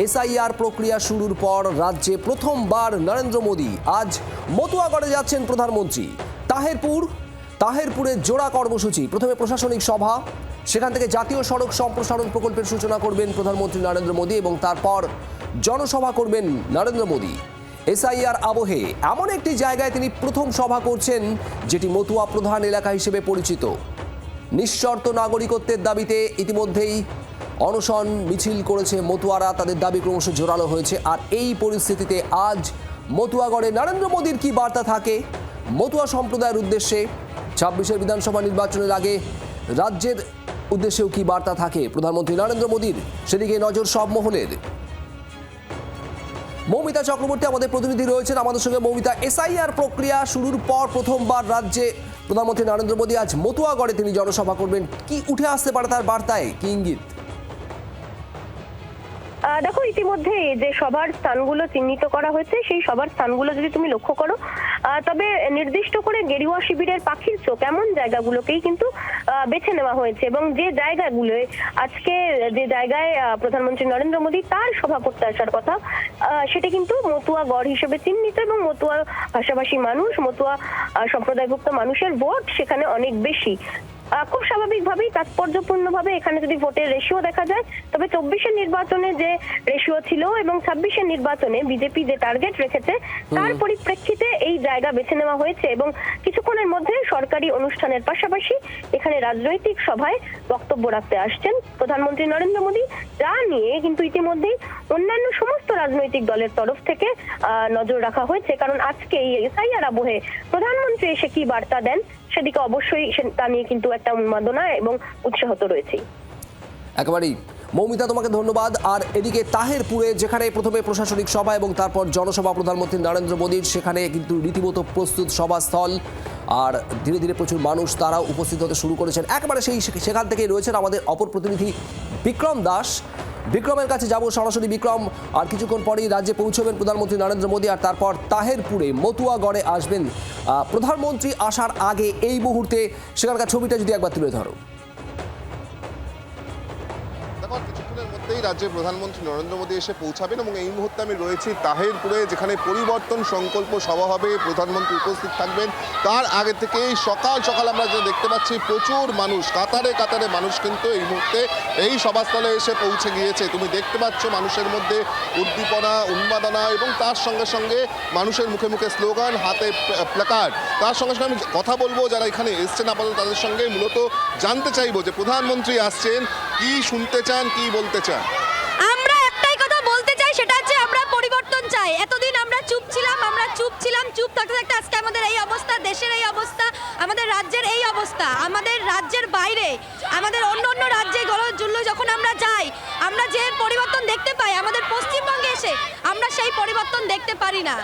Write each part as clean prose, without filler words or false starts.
SIR প্রক্রিয়া শুরুর পর রাজ্যে প্রথমবার নরেন্দ্র মোদী আজ মতুয়াগড়ে যাচ্ছেন প্রধানমন্ত্রী। তাহেরপুরে জোড়া কর্মসূচি, প্রথমে প্রশাসনিক সভা, সেখান থেকে জাতীয় সড়ক সম্প্রসারণ প্রকল্পের সূচনা করবেন প্রধানমন্ত্রী নরেন্দ্র মোদী এবং তারপর জনসভা করবেন নরেন্দ্র মোদী। এসআইআর আবহে এমন একটি জায়গায় তিনি প্রথম সভা করছেন যেটি মতুয়া প্রধান এলাকা হিসেবে পরিচিত। নিঃশর্ত নাগরিকত্বের দাবিতে ইতিমধ্যেই অনশন মিছিল করেছে মতুয়ারা, তাদের দাবি ক্রমশ জোরালো হয়েছে। আর এই পরিস্থিতিতে আজ মতুয়াগড়ে নরেন্দ্র মোদীর কি বার্তা থাকে মতুয়া সম্প্রদায়ের উদ্দেশ্যে, ২৬ বিধানসভা নির্বাচনের আগে রাজ্যের উদ্দেশ্যেও কি বার্তা থাকে প্রধানমন্ত্রী নরেন্দ্র মোদীর, সেদিকে নজর সব মহলের। মৌমিতা চক্রবর্তী আমাদের প্রতিনিধি রয়েছেন আমাদের সঙ্গে। মৌমিতা, এসআইআর প্রক্রিয়া শুরুর পর প্রথমবার রাজ্যে প্রধানমন্ত্রী নরেন্দ্র মোদী আজ মতুয়াগড়ে তিনি জনসভা করবেন, কি উঠে আসতে পারে তার বার্তায়, কি ইঙ্গিত? দেখো, ইতিমধ্যে যে সবার স্থানগুলো চিহ্নিত করা হয়েছে সেই সবার স্থানগুলো যদি তুমি লক্ষ্য করো, তবে নির্দিষ্ট করে গেরুয়া শিবিরের পাখির চোখ এমন জায়গাগুলোকেই কিন্তু বেছে নেওয়া হয়েছে এবং যে জায়গাগুলোয় আজকে যে জায়গায় প্রধানমন্ত্রী নরেন্দ্র মোদী তার সভা করতে আসার কথা, সেটা কিন্তু মতুয়া গড় হিসেবে চিহ্নিত এবং মতুয়া ভাষাভাষী মানুষ, মতুয়া সম্প্রদায়ভুক্ত মানুষের ভোট সেখানে অনেক বেশি। খুব স্বাভাবিকভাবেই তাৎপর্যপূর্ণভাবে এখানে যদি ভোটের রেশিও দেখা যায়, তবে ২৪ নির্বাচনে যে রেশিও ছিল এবং ২৬ নির্বাচনে বিজেপি যে টার্গেট রেখেছে তার পরিপ্রেক্ষিতে এই জায়গা বেছে নেওয়া হয়েছে এবং কিছুক্ষণের মধ্যে সরকারি অনুষ্ঠানের পাশাপাশি এখানে রাজনৈতিক সভায় বক্তব্য রাখতে আসছেন প্রধানমন্ত্রী নরেন্দ্র মোদী, যা নিয়ে কিন্তু ইতিমধ্যেই অন্যান্য সমস্ত রাজনৈতিক দলের তরফ থেকে নজর রাখা হয়েছে। কারণ আজকে এই এসআইআর আবহে প্রধানমন্ত্রী এসে কি বার্তা দেন সেদিকে অবশ্যই তা নিয়ে কিন্তু একটা উন্মাদনা এবং উৎসাহ তো রয়েছেই। একেবারেই মৌমিতা, তোমাকে ধন্যবাদ। আর এদিকে তাহেরপুরে যেখানে প্রথমে প্রশাসনিক সভা এবং তারপর জনসভা প্রধানমন্ত্রী নরেন্দ্র মোদীর, সেখানে কিন্তু রীতিমতো প্রস্তুত সভাস্থল, আর ধীরে ধীরে প্রচুর মানুষ তারাও উপস্থিত হতে শুরু করেছেন। একেবারে সেখান থেকেই রয়েছেন আমাদের অপর প্রতিনিধি বিক্রম দাস। বিক্রমের কাছে যাব সরাসরি। বিক্রম, আর কিছুক্ষণ পরেই রাজ্যে পৌঁছবেন প্রধানমন্ত্রী নরেন্দ্র মোদী আর তারপর তাহেরপুরে মতুয়াগড়ে আসবেন প্রধানমন্ত্রী। আসার আগে এই মুহূর্তে সেখানকার ছবিটা যদি একবার তুলে ধরো। কিছুক্ষণের মধ্যেই রাজ্যের প্রধানমন্ত্রী নরেন্দ্র মোদী এসে পৌঁছাবেন এবং এই মুহূর্তে আমি রয়েছি তাহেরপুরে, যেখানে পরিবর্তন সংকল্প সভা হবে, প্রধানমন্ত্রী উপস্থিত থাকবেন। তার আগে থেকেই সকাল সকাল আমরা যে দেখতে পাচ্ছি প্রচুর মানুষ, কাতারে কাতারে মানুষ কিন্তু এই মুহূর্তে এই সভাস্থলে এসে পৌঁছে গিয়েছে। তুমি দেখতে পাচ্ছ মানুষের মধ্যে উদ্দীপনা, উন্মাদনা এবং তার সঙ্গে সঙ্গে মানুষের মুখে মুখে স্লোগান, হাতে প্ল্যাকার্ড। তার সঙ্গে সঙ্গে আমি কথা বলবো যারা এখানে এসছেন আপাতত তাদের সঙ্গে, মূলত জানতে চাইবো যে প্রধানমন্ত্রী আসছেন, কি শুনতে চান, কি বলতে চান। আমরা একটাই কথা বলতে চাই, সেটা হচ্ছে আমরা পরিবর্তন চাই। এতদিন আমরা চুপ ছিলাম, চুপ থাকতে থাকতে আজকে আমাদের এই অবস্থা, দেশের এই অবস্থা, আমাদের রাজ্যের এই অবস্থা। আমাদের রাজ্যের বাইরে, আমাদের অন্য অন্য রাজ্যে যখন আমরা যাই, আমরা যে পরিবর্তন দেখতে পাই, আমাদের পশ্চিমবঙ্গে এসে আমরা সেই পরিবর্তন দেখতে পারি না।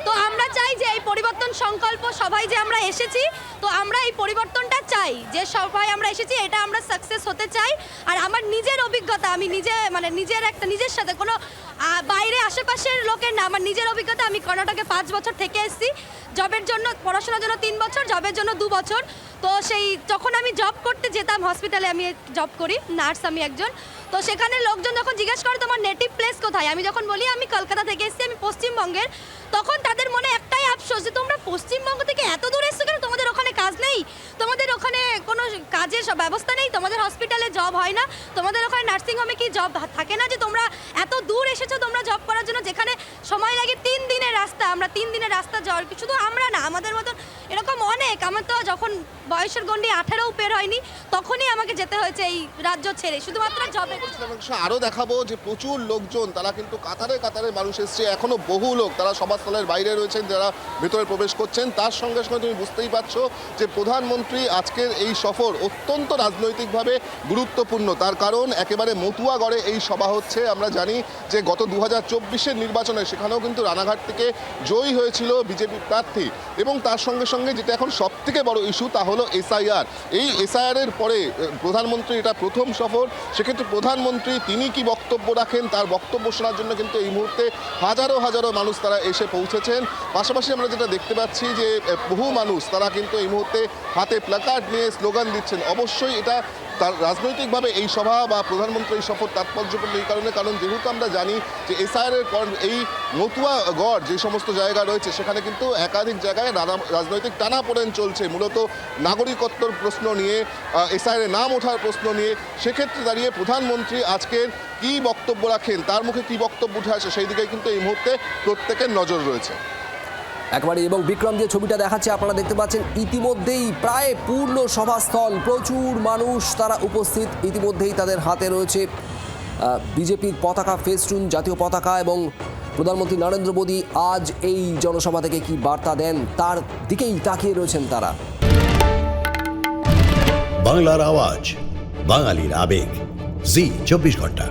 তো আমরা চাই যে এই পরিবর্তন সংকল্প সবাই যে আমরা এসেছি, তো আমরা এই পরিবর্তনটা চাই, যে সবাই আমরা এসেছি এটা আমরা সাকসেস হতে চাই। আর আমার নিজের অভিজ্ঞতা, আমি নিজে নিজের সাথে কোনো বাইরে আশেপাশের লোকের না, আমার নিজের অভিজ্ঞতা। আমি কর্ণাটকে 5 বছর থেকে এসেছি জবের জন্য, পড়াশোনার জন্য 3 বছর, জবের জন্য 2 বছর। তো সেই যখন আমি জব করতে যেতাম হসপিটালে, আমি জব করি, নার্স আমি একজন। তো সেখানে লোকজন যখন জিজ্ঞেস করে তোমার নেটিভ প্লেস কোথায়, আমি যখন বলি আমি কলকাতা থেকে এসেছি, আমি পশ্চিমবঙ্গের, তখন তাদের মনে একটাই আফসোস যে তোমরা পশ্চিমবঙ্গ থেকে এত দূর এসছো কেন, তোমাদের ওখানে কাজ নেই, তোমাদের ওখানে কোনো কাজের ব্যবস্থা নেই, তোমাদের হসপিটালে জব হয় না, তোমাদের ওখানে নার্সিংহোমে কি জব থাকে না, যে তোমরা এত দূর এসেছো তোমরা জব করার জন্য, যেখানে সময় লাগে 3 দিনের রাস্তা। আমরা 3 দিনের রাস্তা যাওয়ার, শুধু আমরা না, আমাদের মতন এরকম অনেক। আমার তো যখন বয়সের গণ্ডি 18ও পের হয়নি তখনই আমাকে যেতে হয়েছে এই রাজ্য ছেড়ে, শুধুমাত্র জবে। আরও দেখাবো যে প্রচুর লোকজন, তারা কিন্তু কাতারে কাতারে মানুষ এসছে, এখনো বহু লোক তারা সভাস্থলের বাইরে রয়েছেন, যারা ভেতরে প্রবেশ করছেন। তার সঙ্গে সঙ্গে তুমি বুঝতেই পারছো যে প্রধানমন্ত্রী আজকের এই সফর অত্যন্ত রাজনৈতিকভাবে গুরুত্বপূর্ণ। তার কারণ একেবারে মতুয়াগড়ে এই সভা হচ্ছে। আমরা জানি যে গত 2024 নির্বাচনে সেখানেও কিন্তু রানাঘাট থেকে জয়ী হয়েছিল বিজেপি প্রার্থী, এবং তার সঙ্গে সঙ্গে যেটা এখন সবথেকে বড় ইস্যু তা হলো এসআইআর। এই এসআইআরের পরে প্রধানমন্ত্রী এটা প্রথম সফর, সেক্ষেত্রে প্রধানমন্ত্রী তিনি কি বক্তব্য রাখেন, তার বক্তব্য শোনার জন্য কিন্তু এই মুহূর্তে হাজারো হাজারো মানুষ তারা এসে পৌঁছেছেন। পাশাপাশি আমরা যেটা দেখতে পাচ্ছি যে বহু মানুষ তারা কিন্তু এই মুহূর্তে হাতে প্ল্যাকার্ড নিয়ে স্লোগান দিচ্ছেন। অবশ্যই এটা তার রাজনৈতিকভাবে এই সভা বা প্রধানমন্ত্রী এই সফর তাৎপর্যপূর্ণ এই কারণে, কারণ যেহেতু আমরা জানি যে এসআইআর এই মতুয়া গড় যে সমস্ত জায়গা রয়েছে সেখানে কিন্তু একাধিক জায়গায় রাজনৈতিক টানাপোড়েন চলছে, মূলত নাগরিকত্বর প্রশ্ন নিয়ে, এসআইআর নাম ওঠার প্রশ্ন নিয়ে। সেক্ষেত্রে দাঁড়িয়ে প্রধানমন্ত্রী আজকের কি বক্তব্য রাখেন, তার মুখে কি বক্তব্য উঠে আসে, সেই দিকে কিন্তু এই মুহূর্তে প্রত্যেকের নজর রয়েছে। একবারে এবং বিক্রম যে ছবিটা দেখাচ্ছে আপনারা দেখতে পাচ্ছেন ইতিমধ্যেই প্রায় পূর্ণ সভাস্থল, প্রচুর মানুষ তারা উপস্থিত। ইতিমধ্যেই তাদের হাতে রয়েছে বিজেপির পতাকা, ফেস্টুন, জাতীয় পতাকা, এবং প্রধানমন্ত্রী নরেন্দ্র মোদী আজ এই জনসভা থেকে কি বার্তা দেন তার দিকেই তাকিয়ে রয়েছেন তারা। বাংলার আওয়াজ, বাঙালির আবেগ, জি 24 ঘন্টা।